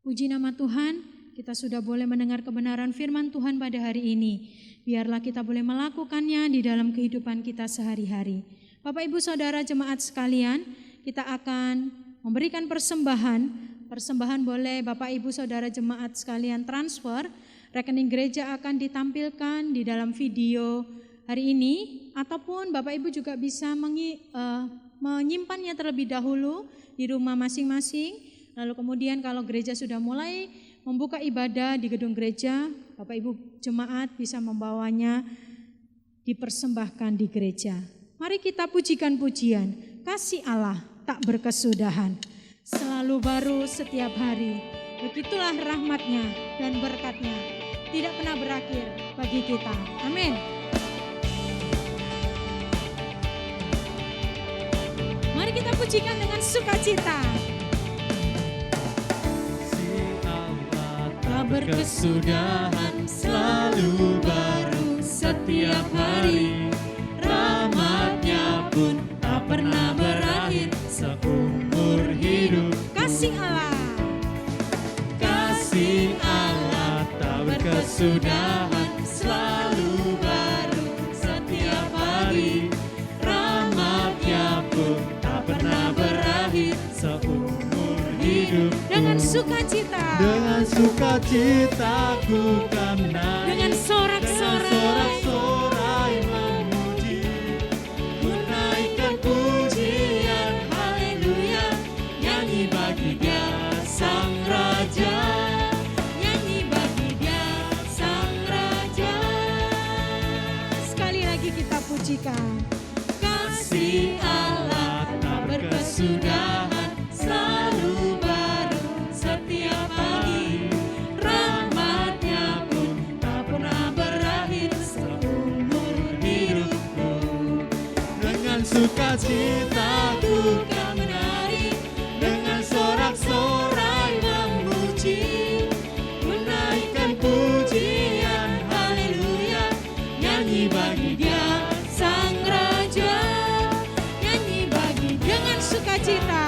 Puji nama Tuhan, kita sudah boleh mendengar kebenaran firman Tuhan pada hari ini. Biarlah kita boleh melakukannya di dalam kehidupan kita sehari-hari. Bapak Ibu Saudara jemaat sekalian, kita akan memberikan persembahan. Persembahan boleh Bapak Ibu Saudara jemaat sekalian transfer. Rekening gereja akan ditampilkan di dalam video hari ini, ataupun Bapak Ibu juga bisa menyimpannya terlebih dahulu di rumah masing-masing. Lalu kemudian kalau gereja sudah mulai membuka ibadah di gedung gereja, Bapak Ibu jemaat bisa membawanya dipersembahkan di gereja. Mari kita pujikan pujian, kasih Allah tak berkesudahan, selalu baru setiap hari. Begitulah rahmatnya dan berkatnya, tidak pernah berakhir bagi kita. Amin. Mari kita pujikan dengan sukacita. Tak berkesudahan, selalu baru setiap hari. Rahmat-Nya pun tak pernah berakhir seumur hidup. Kasih Allah, Kasih Allah tak berkesudahan, selalu baru setiap hari. Rahmat-Nya pun tak pernah berakhir seumur hidup. dengan sukacita, Dengan sukacita ku kan menari, dengan sorak-sorai, sorak-sorai memuji, ku naikkan pujian haleluya, nyanyi bagi Dia Sang Raja, nyanyi bagi Dia Sang Raja. Sekali lagi kita pujikan. kasih Allah tak berkesudahan, selalu baru setiap pagi. Rahmat-Nya pun tak pernah berakhir seumur hidupku. Dengan sukacita ku kan menari, dengan sorak-sorai memuji, ku naikkan pujian haleluya, nyanyi bagi Dia Sang Raja, Nyanyi bagi dengan sukacita,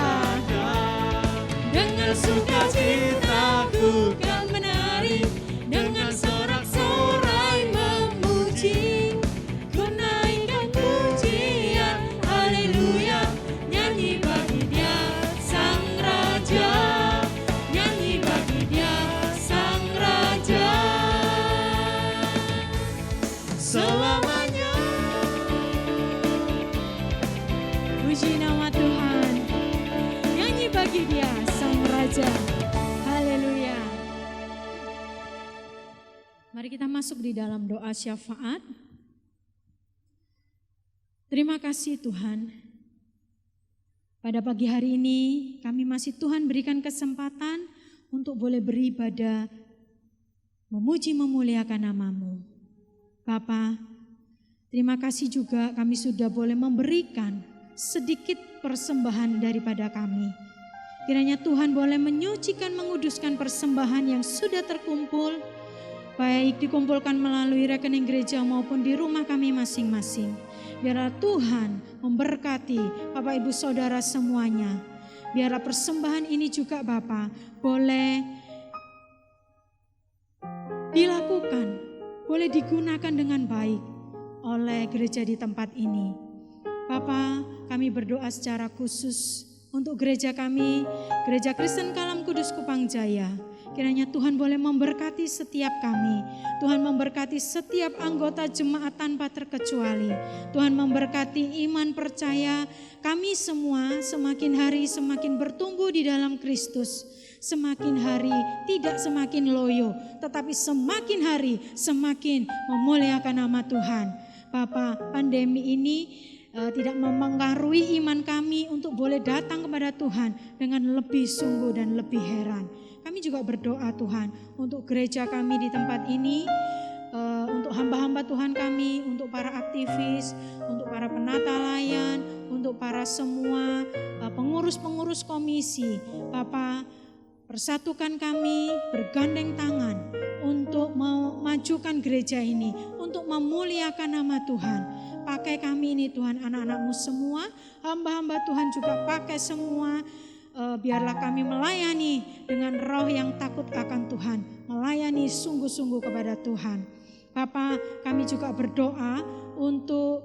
dengan sukacita ku kan menari, dengan sorak-sorai memuji, ku naikkan pujian haleluya, nyanyi bagi Dia Sang Raja, nyanyi bagi Dia Sang Raja selamanya. puji nama Tuhan. Nyanyi bagi Dia Sang Raja. Haleluya. Mari kita masuk di dalam doa syafaat. Terima kasih Tuhan. Pada pagi hari ini kami masih Tuhan berikan kesempatan untuk boleh beribadah, memuji memuliakan nama-Mu. Bapa, terima kasih juga kami sudah boleh memberikan sedikit persembahan daripada kami. Kiranya Tuhan boleh menyucikan, menguduskan persembahan yang sudah terkumpul, baik dikumpulkan melalui rekening gereja maupun di rumah kami masing-masing. Biarlah Tuhan memberkati Bapak Ibu Saudara semuanya. biarlah persembahan ini juga Bapa boleh dilakukan, boleh digunakan dengan baik oleh gereja di tempat ini. Bapa, kami berdoa secara khusus untuk gereja kami, Gereja Kristen Kalam Kudus Kupang Jaya. Kiranya Tuhan boleh memberkati setiap kami. Tuhan memberkati setiap anggota jemaat tanpa terkecuali. Tuhan memberkati iman percaya kami semua semakin hari semakin bertumbuh di dalam Kristus. Semakin hari tidak semakin loyo, tetapi semakin hari semakin memuliakan nama Tuhan. Bapa, pandemi ini tidak mempengaruhi iman kami untuk boleh datang kepada Tuhan dengan lebih sungguh dan lebih heran. Kami juga berdoa Tuhan untuk gereja kami di tempat ini, untuk hamba-hamba Tuhan kami, untuk para aktivis, untuk para penata layan, untuk para semua pengurus-pengurus komisi. Bapa, persatukan kami bergandeng tangan untuk memajukan gereja ini, untuk memuliakan nama Tuhan. Pakai kami ini Tuhan, anak-anak-Mu semua, hamba-hamba Tuhan juga pakai semua. Biarlah kami melayani dengan roh yang takut akan Tuhan, melayani sungguh-sungguh kepada Tuhan. Bapa, kami juga berdoa untuk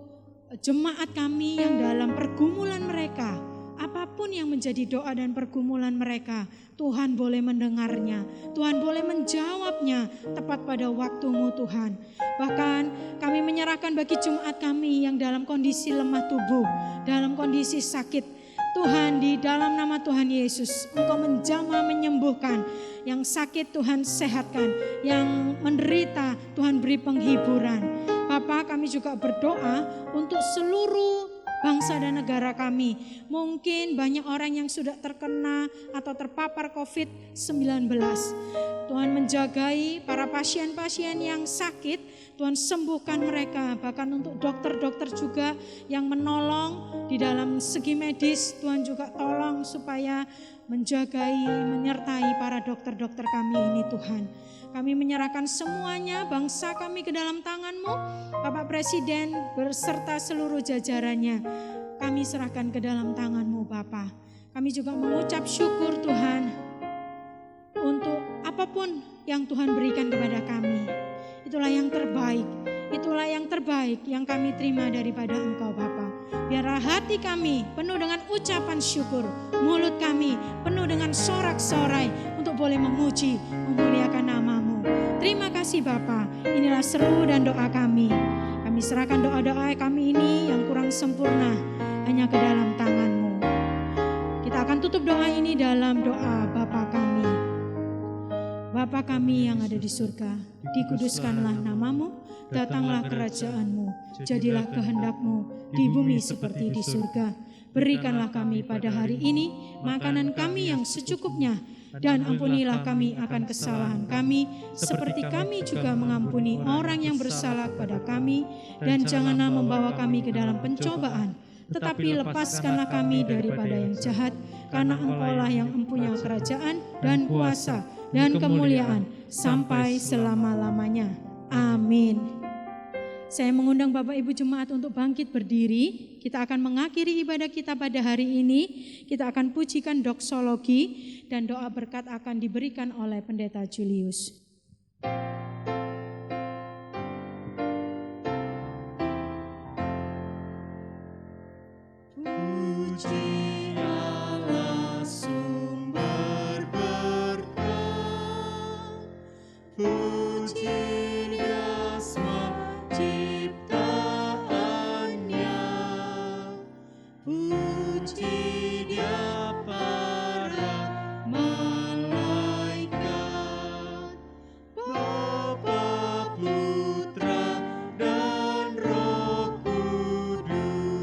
jemaat kami yang dalam pergumulan mereka. Apapun yang menjadi doa dan pergumulan mereka, Tuhan boleh mendengarnya, Tuhan boleh menjawabnya tepat pada waktu-Mu Tuhan. Bahkan kami menyerahkan bagi jemaat kami yang dalam kondisi lemah tubuh, dalam kondisi sakit. Tuhan, di dalam nama Tuhan Yesus, Engkau menjamah menyembuhkan, yang sakit Tuhan sehatkan, yang menderita Tuhan beri penghiburan. Bapa, kami juga berdoa untuk seluruh bangsa dan negara kami. Mungkin banyak orang yang sudah terkena atau terpapar COVID-19. Tuhan menjagai para pasien-pasien yang sakit, Tuhan sembuhkan mereka. Bahkan untuk dokter-dokter juga yang menolong di dalam segi medis, Tuhan juga tolong supaya menjagai, menyertai para dokter-dokter kami ini Tuhan. Kami menyerahkan semuanya bangsa kami ke dalam tangan-Mu, Bapak Presiden berserta seluruh jajarannya. Kami serahkan ke dalam tangan-Mu Bapa. Kami juga mengucap syukur Tuhan untuk apapun yang Tuhan berikan kepada kami. Itulah yang terbaik, itulah yang terbaik yang kami terima daripada Engkau Bapa. Biarlah hati kami penuh dengan ucapan syukur, mulut kami penuh dengan sorak-sorai untuk boleh memuji, memuliakan nama-Mu. Terima kasih Bapa, inilah seru dan doa kami. Kami serahkan doa-doa kami ini yang kurang sempurna hanya ke dalam tangan-Mu. Kita akan tutup doa ini dalam doa Bapa kami. Bapa kami yang ada di surga, dikuduskanlah nama-Mu, datanglah kerajaan-Mu, jadilah kehendak-Mu di bumi seperti di surga. Berikanlah kami pada hari ini makanan kami yang secukupnya, dan ampunilah kami akan kesalahan kami, seperti kami juga mengampuni orang yang bersalah kepada kami, dan janganlah membawa kami ke dalam pencobaan, tetapi lepaskanlah kami daripada yang jahat, karena Engkau-lah yang mempunyai kerajaan dan kuasa dan kemuliaan sampai selama-lamanya. Amin. Saya mengundang Bapak Ibu Jemaat untuk bangkit berdiri. Kita akan mengakhiri ibadah kita pada hari ini. Kita akan pujikan doksologi dan doa berkat akan diberikan oleh Pendeta Julius. Puji Allah sumber berkat, puji Dia semua ciptaannya, puji Dia para malaikat, Bapa, Putra, dan Roh Kudus.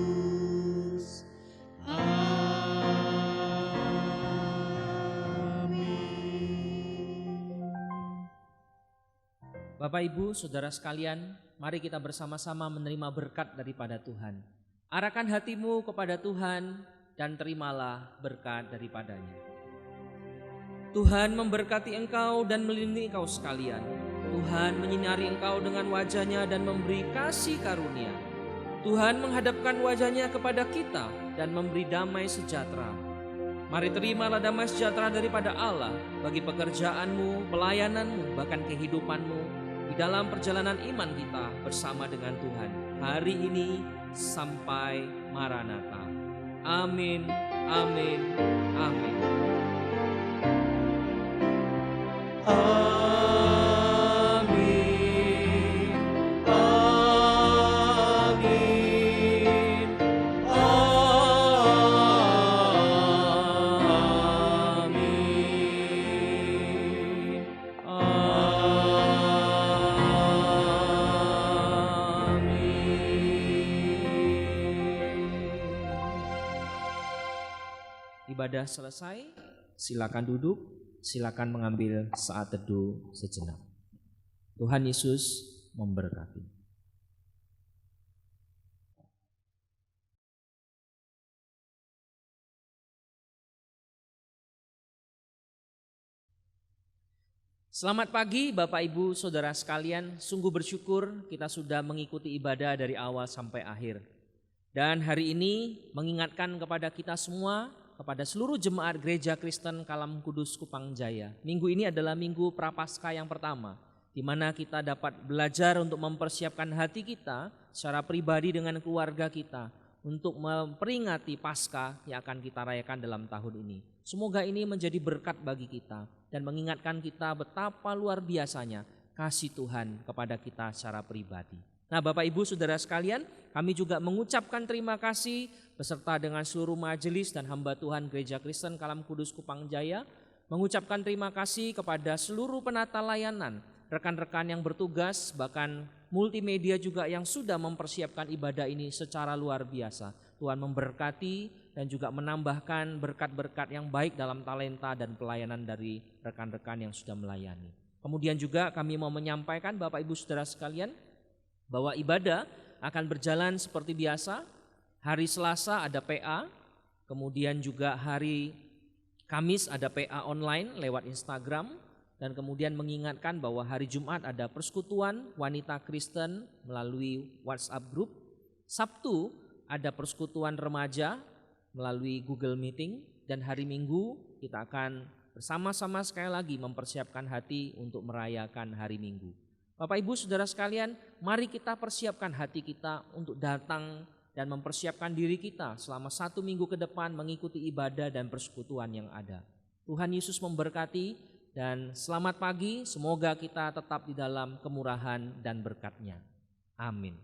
Bapak Ibu, Saudara sekalian, mari kita bersama-sama menerima berkat daripada Tuhan. Arahkan hatimu kepada Tuhan dan terimalah berkat daripadanya. Tuhan memberkati engkau dan melindungi engkau sekalian. Tuhan menyinari engkau dengan wajah-Nya dan memberi kasih karunia. Tuhan menghadapkan wajah-Nya kepada kita dan memberi damai sejahtera. Mari terimalah damai sejahtera daripada Allah bagi pekerjaanmu, pelayananmu, bahkan kehidupanmu di dalam perjalanan iman kita bersama dengan Tuhan hari ini sampai Maranatha. Amin, amin, amin. Amin. Ibadah selesai, silakan duduk, silakan mengambil saat teduh sejenak. Tuhan Yesus memberkati. Selamat pagi Bapak Ibu Saudara sekalian, sungguh bersyukur kita sudah mengikuti ibadah dari awal sampai akhir. Dan hari ini mengingatkan kepada kita semua, kepada seluruh jemaat Gereja Kristen Kalam Kudus Kupang Jaya. Minggu ini adalah minggu Prapaskah yang pertama, di mana kita dapat belajar untuk mempersiapkan hati kita secara pribadi dengan keluarga kita untuk memperingati Paskah yang akan kita rayakan dalam tahun ini. Semoga ini menjadi berkat bagi kita dan mengingatkan kita betapa luar biasanya kasih Tuhan kepada kita secara pribadi. Nah, Bapak Ibu Saudara sekalian, kami juga mengucapkan terima kasih beserta dengan seluruh majelis dan hamba Tuhan Gereja Kristen Kalam Kudus Kupang Jaya, mengucapkan terima kasih kepada seluruh penata layanan, rekan-rekan yang bertugas, bahkan multimedia juga yang sudah mempersiapkan ibadah ini secara luar biasa. Tuhan memberkati dan juga menambahkan berkat-berkat yang baik dalam talenta dan pelayanan dari rekan-rekan yang sudah melayani. Kemudian juga kami mau menyampaikan Bapak Ibu Saudara sekalian, bahwa ibadah akan berjalan seperti biasa. Hari Selasa ada PA, kemudian juga hari Kamis ada PA online lewat Instagram, dan kemudian mengingatkan bahwa hari Jumat ada persekutuan wanita Kristen melalui WhatsApp group. Sabtu ada persekutuan remaja melalui Google Meeting, dan hari Minggu kita akan bersama-sama sekali lagi mempersiapkan hati untuk merayakan hari Minggu. Bapak Ibu Saudara sekalian, mari kita persiapkan hati kita untuk datang dan mempersiapkan diri kita selama 1 minggu ke depan mengikuti ibadah dan persekutuan yang ada. Tuhan Yesus memberkati dan selamat pagi, semoga kita tetap di dalam kemurahan dan berkat-Nya. Amin.